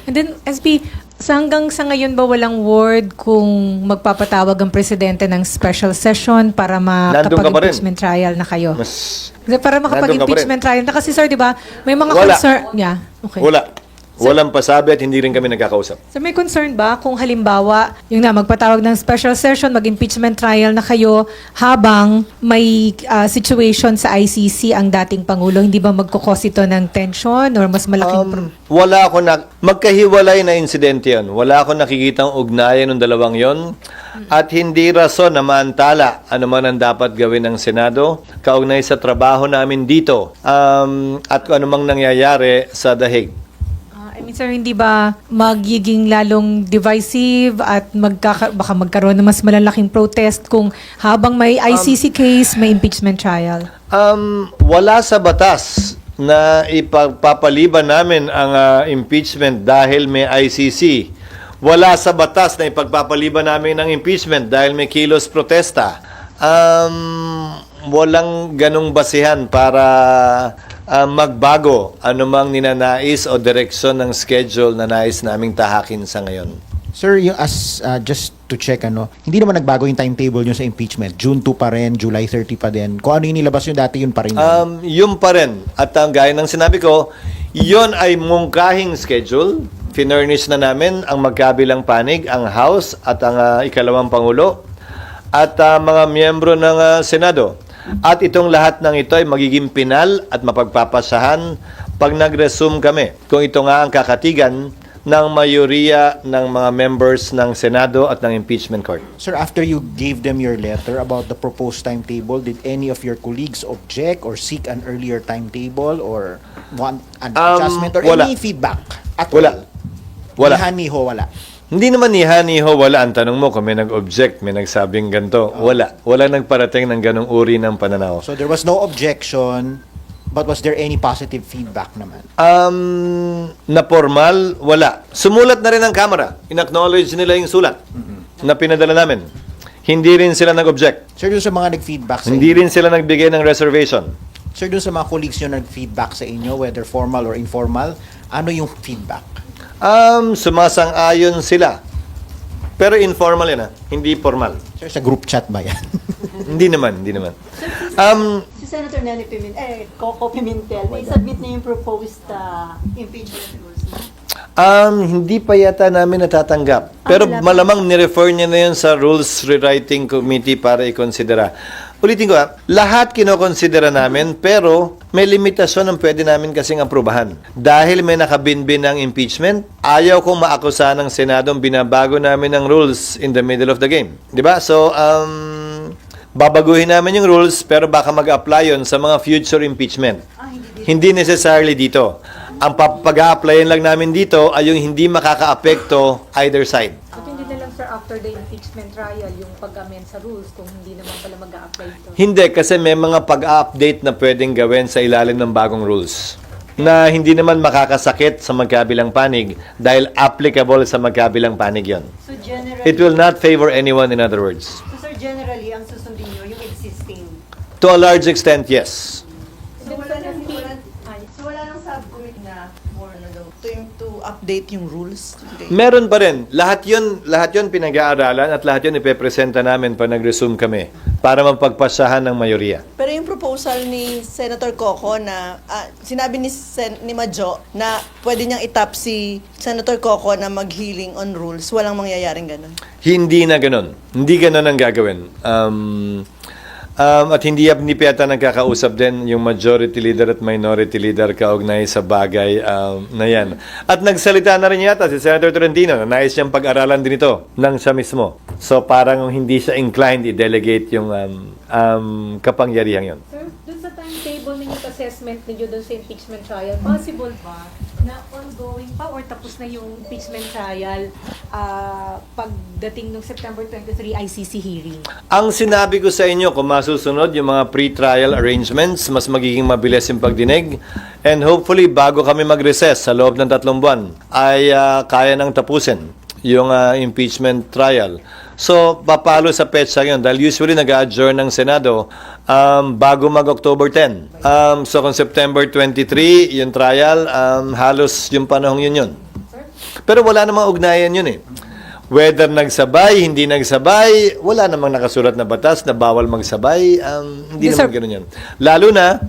And then, SB, hanggang sa ngayon ba walang word kung magpapatawag ang presidente ng special session para Nandun ka pa rin. makapag-impeachment trial na kayo? Mas Para makapag-impeachment trial na kasi, sir, di ba, may mga Wala. concern. Yeah, okay. wala. Walang pasabi at hindi rin kami nagkakausap. So may concern ba kung halimbawa, yung na magpatawag ng special session, mag-impeachment trial na kayo habang may situation sa ICC ang dating Pangulo, hindi ba magkukos ito ng tension or mas malaking Wala ako magkahiwalay na insidente yun. Wala ako nakikitang ugnayan ng dalawang yon at hindi rason na maantala ano man ang dapat gawin ng Senado kaugnay sa trabaho namin dito at kung ano mang nangyayari sa The Hague. I mean, sir, hindi ba magiging lalong divisive at baka magkaroon ng mas malalaking protest kung habang may ICC case, may impeachment trial? Wala sa batas na ipagpapaliban namin ang impeachment dahil may ICC. Wala sa batas na ipagpapaliban namin ng impeachment dahil may kilos protesta. Walang ganong basihan para magbago anumang ninanais o direksyon ng schedule na nais naming tahakin sa ngayon. Sir, yung just to check, hindi naman nagbago yung timetable nyo sa impeachment. June 2 pa rin, July 30 pa din. Kung ano yung nilabas nyo dati, yun pa rin. Yun pa rin. At gaya ng sinabi ko, yun ay mungkahing schedule. Finurnish na namin ang magkabilang panig, ang House at ang ikalawang Pangulo at mga miyembro ng Senado. At itong lahat ng ito ay magiging pinal at mapagpapasahan pag nag-resume kami. Kung ito nga ang kakatigan ng mayoriya ng mga members ng Senado at ng impeachment court. Sir, after you gave them your letter about the proposed timetable, did any of your colleagues object or seek an earlier timetable or want an adjustment or wala. any feedback at Wala. all? Wala. Niho, wala. Hindi naman niha-niho, wala. Ang tanong mo kung may nag-object, may nagsabing ganito. Wala. Wala nagparating ng ganong uri ng pananaw. So there was no objection, but was there any positive feedback naman? Na formal, wala. Sumulat na rin ang Kamara. In-acknowledge nila yung sulat na pinadala namin. Hindi rin sila nag-object. Sir, dun sa mga nag-feedback sa Hindi inyo, rin sila nagbigay ng reservation. Sir, dun sa mga colleagues nyo nag-feedback sa inyo, whether formal or informal, ano yung feedback? Sumasang-ayon sila. Pero informal yan, hindi formal. Sir, sa group chat ba yan? Hindi naman, hindi naman. Si Senator Nene Coco Pimentel, may submit na yung proposed impeachment rules na? Hindi pa yata namin natatanggap. Pero wala pa. malamang nirefer niya na yun sa Rules Rewriting Committee para ikonsidera. Ulitin ko lahat kinokonsidera namin pero may limitasyon ang pwede namin kasing aprubahan. Dahil may nakabinbin ng impeachment, ayaw kong maakusahan ng Senadong binabago namin ng rules in the middle of the game. Di ba? So, babaguhin namin yung rules pero baka mag-apply yun sa mga future impeachment. Hindi necessarily dito. Ang pag-a-applyin lang namin dito ay yung hindi makaka-apekto either side. So, hindi na lang, sir, after the impeachment trial, yung pag-amend sa rules kung hindi naman pala mag-a-apply ito? Hindi, kasi may mga pag-update na pwedeng gawin sa ilalim ng bagong rules na hindi naman makakasakit sa magkabilang panig dahil applicable sa magkabilang panig yon. So generally, It will not favor anyone, in other words. so sir, generally, ang susundin nyo, yung existing. To a large extent, yes. So wala nang subcommittee na more to update yung rules. Okay. Meron pa rin. Lahat yun pinag-aaralan at lahat yun ipepresenta namin pag nag-resume kami para mapagpasahan ng mayoriya. Pero yung proposal ni Senator Coco na sinabi ni Majo na pwede niyang itap si Senator Coco na mag-healing on rules, walang mangyayaring ganun. Hindi na ganun. Hindi ganun ang gagawin. At hindi pa yata nagkakausap din yung majority leader at minority leader kaugnay sa bagay na yan. At nagsalita na rin yata si Senator Tolentino na nais niyang pag-aralan din ito ng siya mismo. So parang hindi siya inclined i-delegate yung kapangyarihan yun. Sir, dun sa timetable ninyo assessment ninyo dun sa impeachment trial, possible ba na ongoing pa or tapos na yung impeachment trial pagdating ng September 23 ICC hearing? Ang sinabi ko sa inyo, kung masusunod yung mga pre-trial arrangements, mas magiging mabilis yung pagdinig. And hopefully, bago kami mag-recess sa loob ng 3 buwan, ay kaya nang tapusin yung impeachment trial. So, papalo sa petsa yun dahil usually nag-adjourn ng Senado bago mag-October 10. So, kung September 23 yung trial, halos yung panahong yun. Sir, Pero wala namang ugnayan yun eh. Whether nagsabay, hindi nagsabay, wala namang nakasulat na batas na bawal magsabay. Hindi Yes, naman sir. gano'n yan. Lalo na,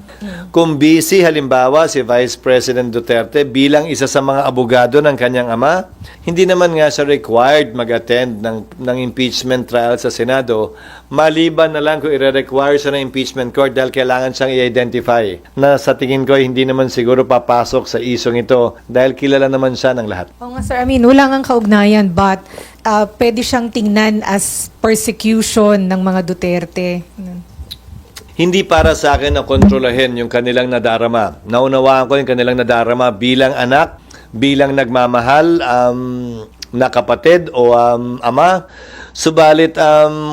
kung busy halimbawa si Vice President Duterte bilang isa sa mga abogado ng kanyang ama, hindi naman nga siya required mag-attend ng impeachment trial sa Senado, maliban na lang kung i-require siya ng impeachment court dahil kailangan siyang i-identify na sa tingin ko hindi naman siguro papasok sa isong ito dahil kilala naman siya ng lahat. Oo nga, sir. I mean, wala nga kaugnayan, but pwede siyang tingnan as persecution ng mga Duterte. Hindi para sa akin na kontrolahin yung kanilang nadarama. Naunawaan ko yung kanilang nadarama bilang anak, bilang nagmamahal, na kapatid o ama. Subalit,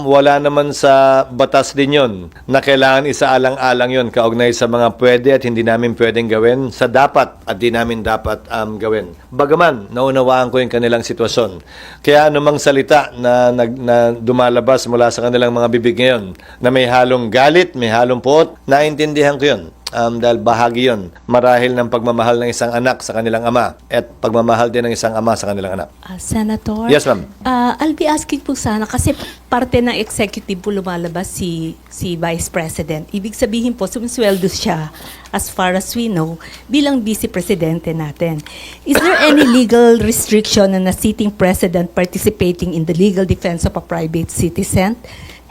wala naman sa batas din yon na kailangan isaalang-alang yon kaugnay sa mga pwede at hindi namin pwedeng gawin sa dapat at di namin dapat gawin. Bagaman, naunawaan ko yung kanilang sitwasyon. Kaya anumang salita na dumalabas mula sa kanilang mga bibig ngayon na may halong galit, may halong puot, naintindihan ko yun. Dahil bahagi yun, marahil ng pagmamahal ng isang anak sa kanilang ama at pagmamahal din ng isang ama sa kanilang anak. Senator? Yes, ma'am. I'll be asking po sana kasi parte ng executive po lumalabas si Vice President. Ibig sabihin po, sumisweldo siya as far as we know bilang Vice Presidente natin. Is there any legal restriction on a sitting President participating in the legal defense of a private citizen?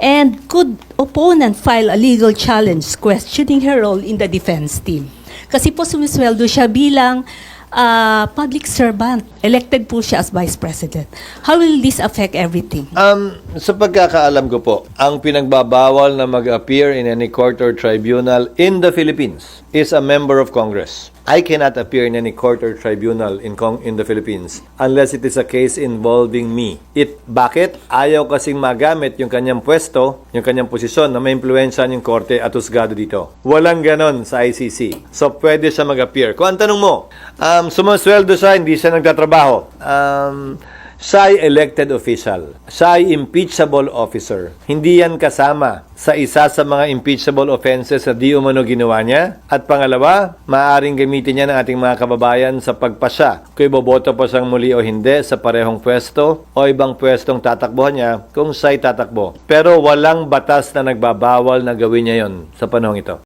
And could opponent file a legal challenge questioning her role in the defense team? Kasi po sumisweldo siya bilang public servant. Elected po siya as Vice President. How will this affect everything? Sa pagkakaalam ko po, ang pinagbabawal na mag-appear in any court or tribunal in the Philippines is a member of Congress. I cannot appear in any court or tribunal in the Philippines unless it is a case involving me. Bakit? Ayaw kasing magamit yung kanyang pwesto, yung kanyang posisyon na may impluwensyahan yung korte at husgado dito. Walang ganon sa ICC. So, pwede siya mag-appear. Kung ang tanong mo, sumasweldo siya, hindi siya nagtatrabaho. Siya ay elected official. Siya ay impeachable officer. Hindi yan kasama sa isa sa mga impeachable offenses na di umano ginawa niya. At pangalawa, maaaring gamitin niya ng ating mga kababayan sa pagpasya kung iboboto pa siyang muli o hindi sa parehong pwesto o ibang pwestong tatakbuhan niya kung siya'y tatakbo. Pero walang batas na nagbabawal na gawin niya yon sa panahong ito.